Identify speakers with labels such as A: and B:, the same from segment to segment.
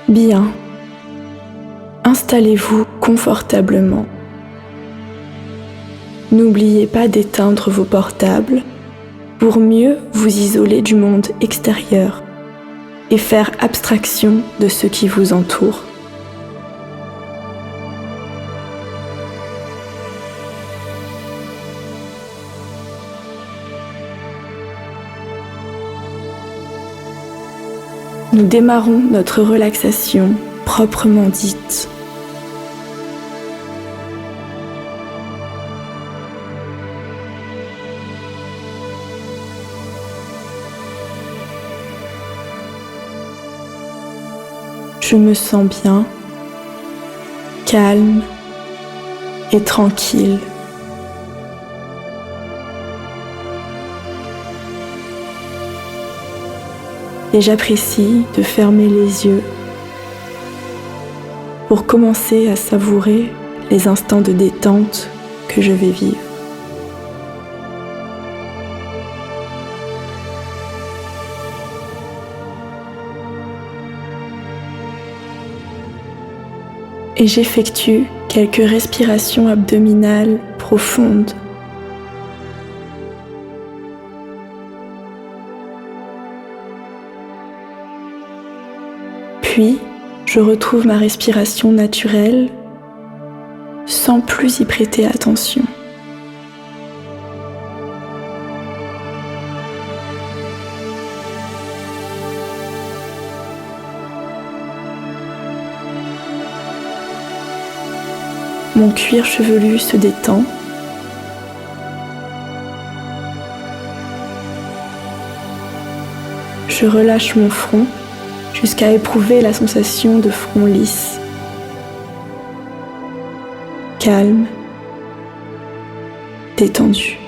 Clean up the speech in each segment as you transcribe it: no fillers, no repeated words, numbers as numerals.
A: Bien. Installez-vous confortablement. N'oubliez pas d'éteindre vos portables pour mieux vous isoler du monde extérieur et faire abstraction de ce qui vous entoure. Nous démarrons notre relaxation proprement dite. Je me sens bien, calme et tranquille. Et j'apprécie de fermer les yeux pour commencer à savourer les instants de détente que je vais vivre. Et j'effectue quelques respirations abdominales profondes. Puis, je retrouve ma respiration naturelle sans plus y prêter attention. Mon cuir chevelu se détend. Je relâche mon front jusqu'à éprouver la sensation de front lisse, calme, détendu.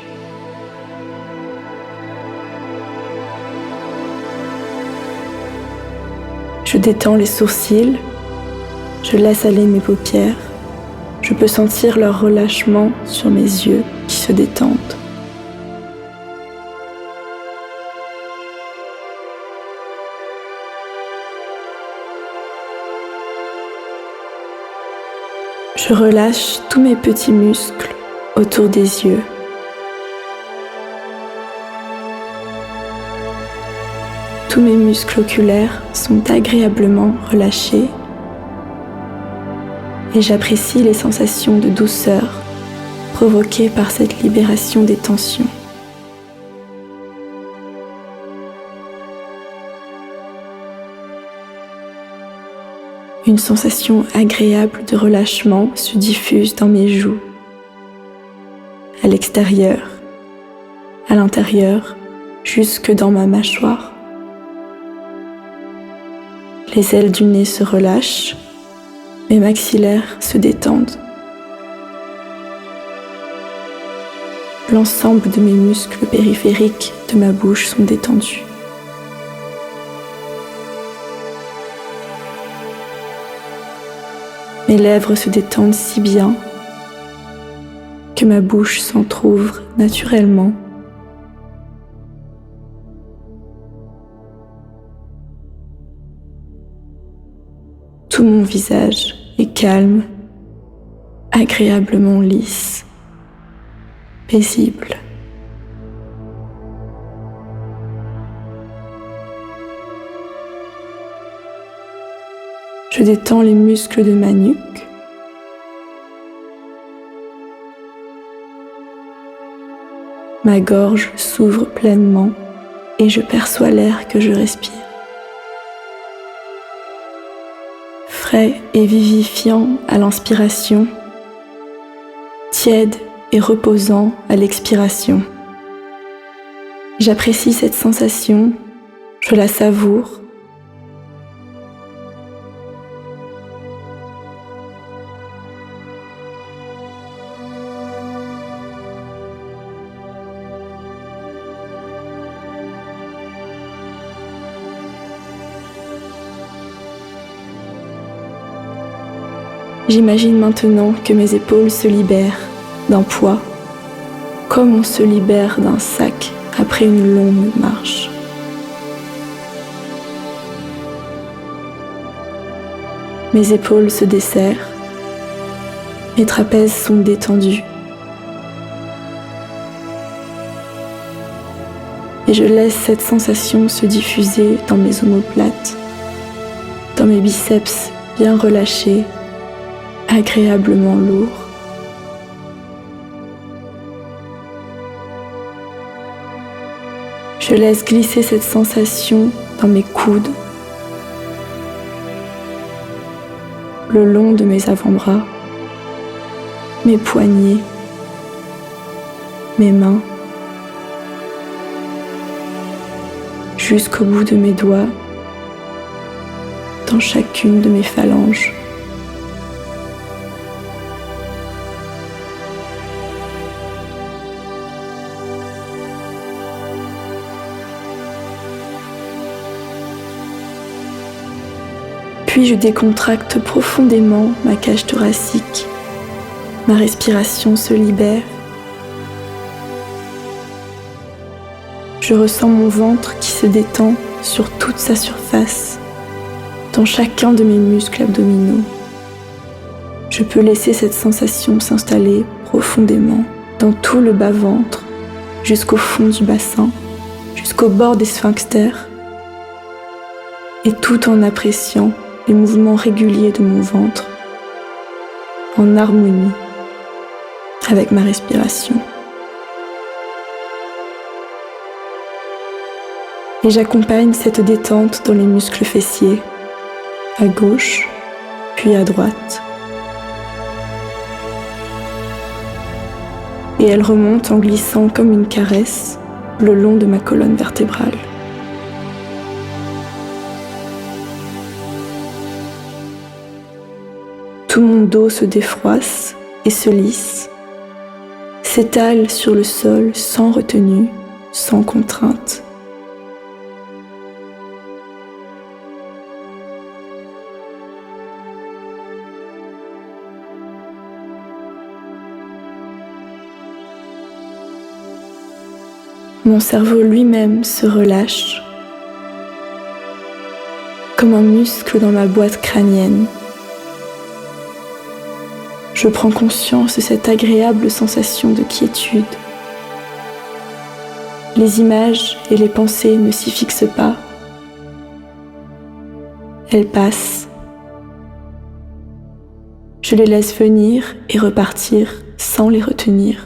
A: Je détends les sourcils, je laisse aller mes paupières, je peux sentir leur relâchement sur mes yeux qui se détendent. Je relâche tous mes petits muscles autour des yeux. Tous mes muscles oculaires sont agréablement relâchés et j'apprécie les sensations de douceur provoquées par cette libération des tensions. Une sensation agréable de relâchement se diffuse dans mes joues, à l'extérieur, à l'intérieur, jusque dans ma mâchoire. Les ailes du nez se relâchent, mes maxillaires se détendent. L'ensemble de mes muscles périphériques de ma bouche sont détendus. Mes lèvres se détendent si bien que ma bouche s'entrouvre naturellement. Tout mon visage est calme, agréablement lisse, paisible. Je détends les muscles de ma nuque. Ma gorge s'ouvre pleinement et je perçois l'air que je respire. Frais et vivifiant à l'inspiration, tiède et reposant à l'expiration. J'apprécie cette sensation, je la savoure. J'imagine maintenant que mes épaules se libèrent d'un poids, comme on se libère d'un sac après une longue marche. Mes épaules se desserrent, mes trapèzes sont détendus. Et je laisse cette sensation se diffuser dans mes omoplates, dans mes biceps bien relâchés, agréablement lourds. Je laisse glisser cette sensation dans mes coudes, le long de mes avant-bras, mes poignets, mes mains, jusqu'au bout de mes doigts, dans chacune de mes phalanges. Puis je décontracte profondément ma cage thoracique. Ma respiration se libère. Je ressens mon ventre qui se détend sur toute sa surface, dans chacun de mes muscles abdominaux. Je peux laisser cette sensation s'installer profondément dans tout le bas-ventre, jusqu'au fond du bassin, jusqu'au bord des sphincters, et tout en appréciant les mouvements réguliers de mon ventre, en harmonie avec ma respiration. Et j'accompagne cette détente dans les muscles fessiers, à gauche, puis à droite. Et elle remonte en glissant comme une caresse le long de ma colonne vertébrale. Tout mon dos se défroisse et se lisse, s'étale sur le sol sans retenue, sans contrainte. Mon cerveau lui-même se relâche, comme un muscle dans ma boîte crânienne. Je prends conscience de cette agréable sensation de quiétude. Les images et les pensées ne s'y fixent pas. Elles passent. Je les laisse venir et repartir sans les retenir.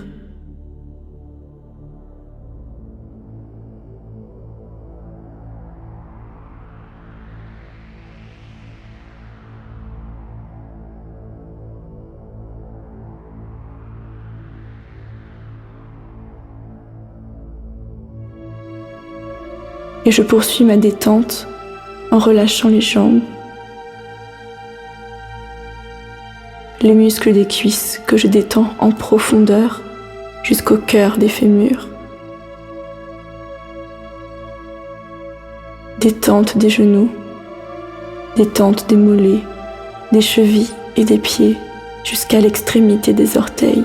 A: Et je poursuis ma détente en relâchant les jambes, les muscles des cuisses que je détends en profondeur jusqu'au cœur des fémurs. Détente des genoux, détente des mollets, des chevilles et des pieds jusqu'à l'extrémité des orteils.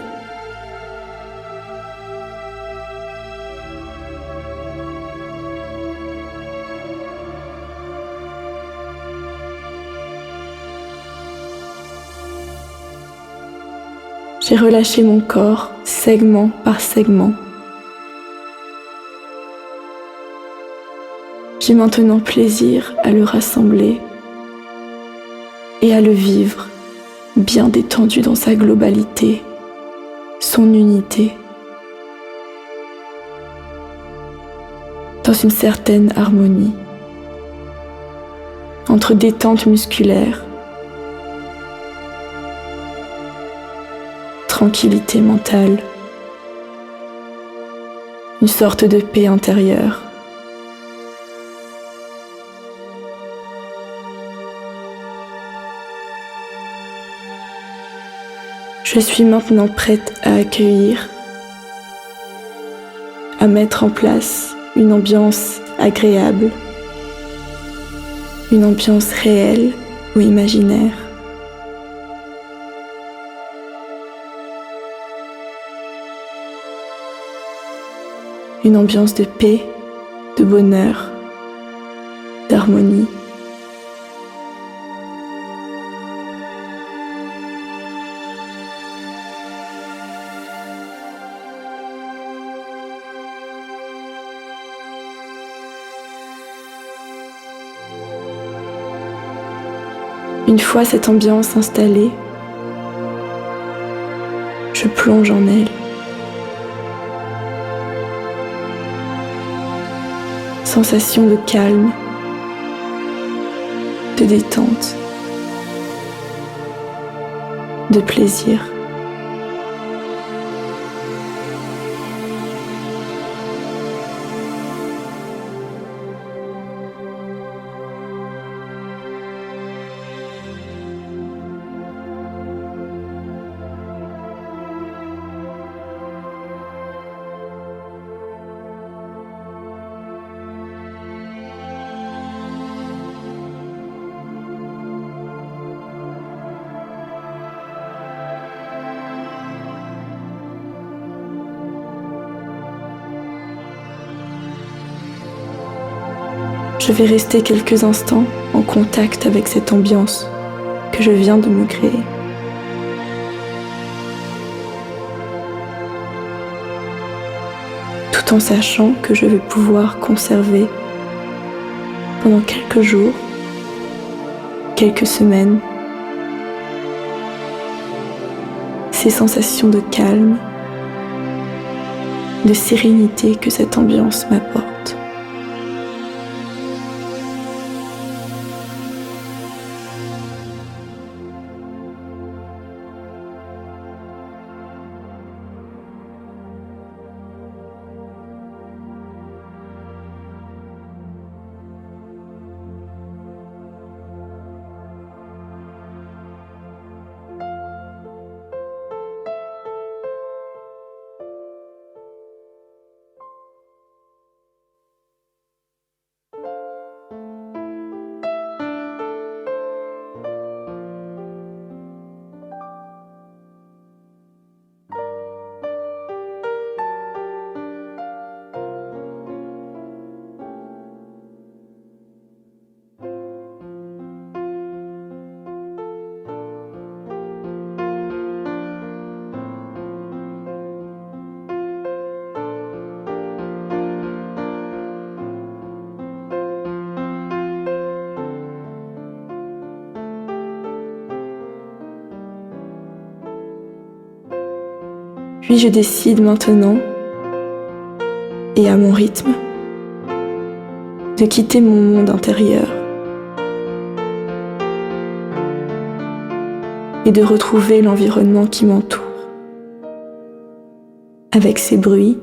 A: J'ai relâché mon corps segment par segment. J'ai maintenant plaisir à le rassembler et à le vivre bien détendu dans sa globalité, son unité, dans une certaine harmonie entre détente musculaire, tranquillité mentale, une sorte de paix intérieure. Je suis maintenant prête à accueillir, à mettre en place une ambiance agréable, une ambiance réelle ou imaginaire. Une ambiance de paix, de bonheur, d'harmonie. Une fois cette ambiance installée, je plonge en elle. Sensation de calme, de détente, de plaisir. Je vais rester quelques instants en contact avec cette ambiance que je viens de me créer. Tout en sachant que je vais pouvoir conserver pendant quelques jours, quelques semaines, ces sensations de calme, de sérénité que cette ambiance m'apporte. Puis je décide maintenant, et à mon rythme, de quitter mon monde intérieur et de retrouver l'environnement qui m'entoure, avec ses bruits,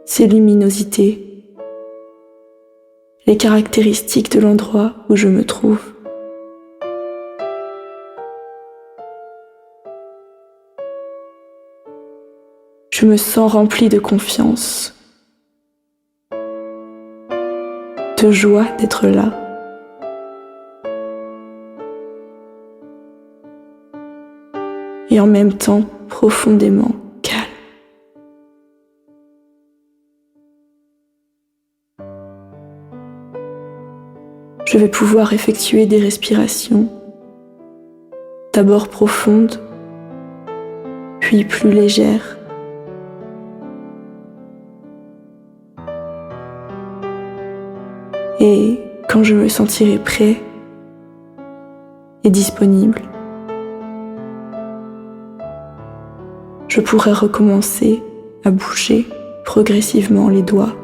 A: ses luminosités, les caractéristiques de l'endroit où je me trouve. Je me sens remplie de confiance, de joie d'être là. Et en même temps profondément calme. Je vais pouvoir effectuer des respirations, d'abord profondes, puis plus légères. Et quand je me sentirai prêt et disponible, je pourrai recommencer à bouger progressivement les doigts,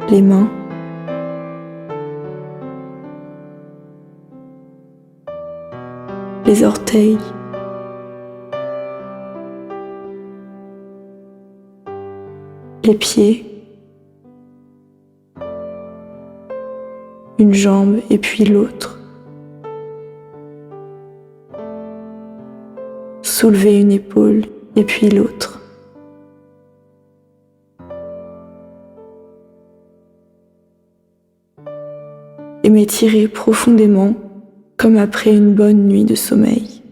A: les mains, les orteils, les pieds, une jambe et puis l'autre. Soulever une épaule et puis l'autre. Et m'étirer profondément comme après une bonne nuit de sommeil.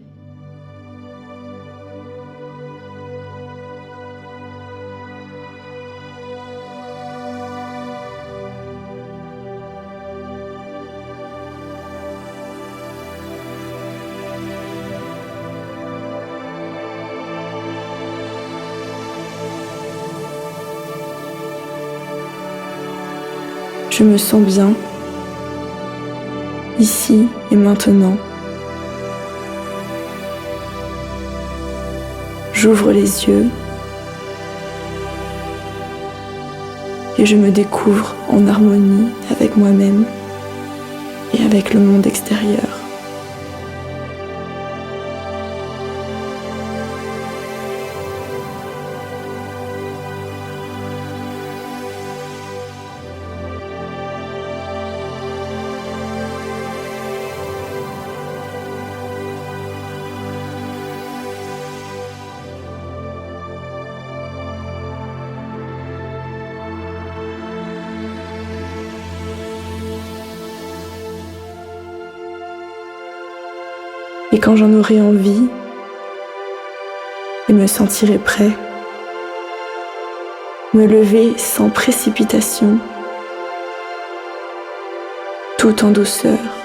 A: Je me sens bien, ici et maintenant. J'ouvre les yeux et je me découvre en harmonie avec moi-même et avec le monde extérieur. Et quand j'en aurai envie et me sentirai prêt, me lever sans précipitation, tout en douceur.